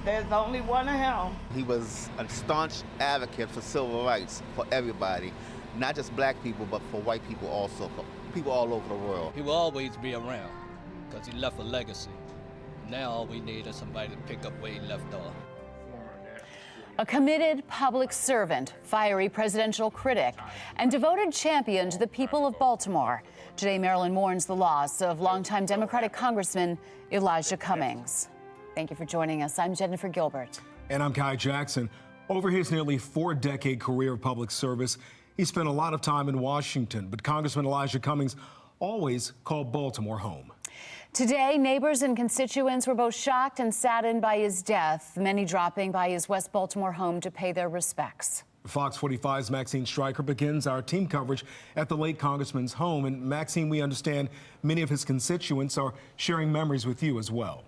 There's only one of him. He was a staunch advocate for civil rights for everybody, not just black people, but for white people also, for people all over the world. He will always be around because he left a legacy. Now all we need is somebody to pick up where he left off. A committed public servant, fiery presidential critic, and devoted champion to the people of Baltimore. Today, Maryland mourns the loss of longtime Democratic Congressman Elijah Cummings. Thank you for joining us. I'm Jennifer Gilbert. And I'm Kai Jackson. Over his nearly 4-decade career of public service, he spent a lot of time in Washington, but Congressman Elijah Cummings always called Baltimore home. Today, neighbors and constituents were both shocked and saddened by his death, many dropping by his West Baltimore home to pay their respects. Fox 45's Maxine Stryker begins our team coverage at the late Congressman's home. And Maxine, we understand many of his constituents are sharing memories with you as well.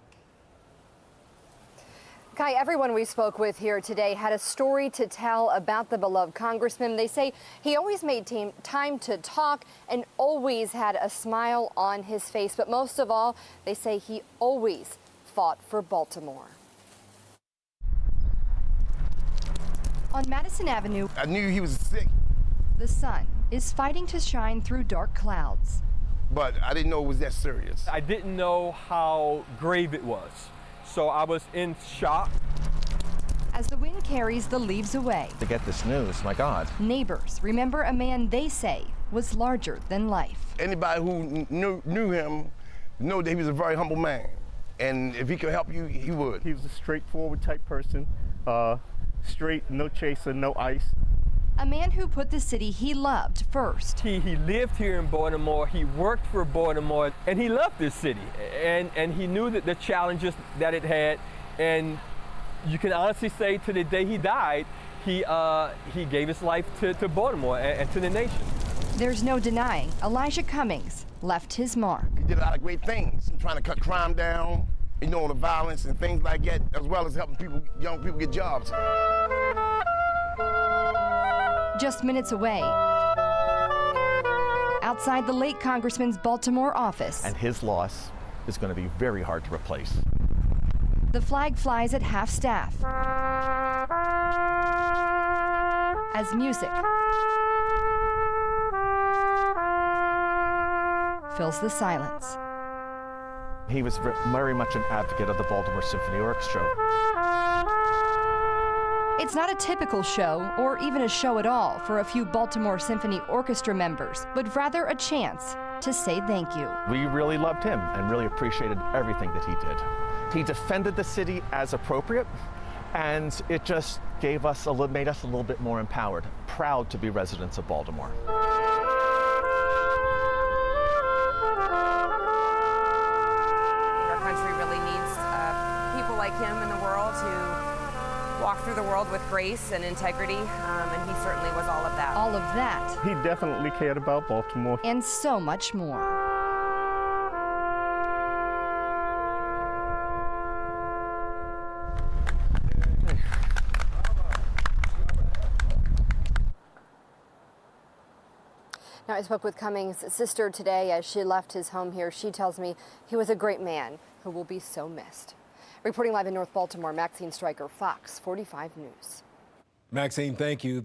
Kai, everyone we spoke with here today had a story to tell about the beloved congressman. They say he always made time to talk and always had a smile on his face. But most of all, they say he always fought for Baltimore. On Madison Avenue, I knew he was sick, the sun is fighting to shine through dark clouds. but I didn't know it was that serious. I didn't know how grave it was, so I was in shock. As the wind carries the leaves away, To get this news, my God. neighbors remember a man they say was larger than life. Anybody who knew him know that he was a very humble man, and if he could help you, he would. He was a straightforward type person, straight, no chaser, no ice. A man who put the city he loved first. He lived here in Baltimore, he worked for Baltimore, and he loved this city. And he knew that the challenges that it had, and you can honestly say to the day he died, he gave his life to Baltimore and to the nation. There's no denying Elijah Cummings left his mark. He did a lot of great things, trying to cut crime down, you know, the violence and things like that, as well as helping people, young people get jobs. Just minutes away, outside the late Congressman's Baltimore office, And his loss is going to be very hard to replace. the flag flies at half-staff as music fills the silence. He was very much an advocate of the Baltimore Symphony Orchestra. It's not a typical show, or even a show at all, for a few Baltimore Symphony Orchestra members, but rather a chance to say thank you. We really loved him and really appreciated everything that he did. He defended the city as appropriate, and it just gave us made us a little bit more empowered, proud to be residents of Baltimore. Our country really needs people like him in the world who walk through the world with grace and integrity, and he certainly was all of that. All of that He definitely cared about Baltimore. and so much more. Now, I spoke with Cummings' sister today as she left his home here. She tells me he was a great man who will be so missed. Reporting live in North Baltimore, Maxine Stryker, Fox 45 News. Maxine, thank you.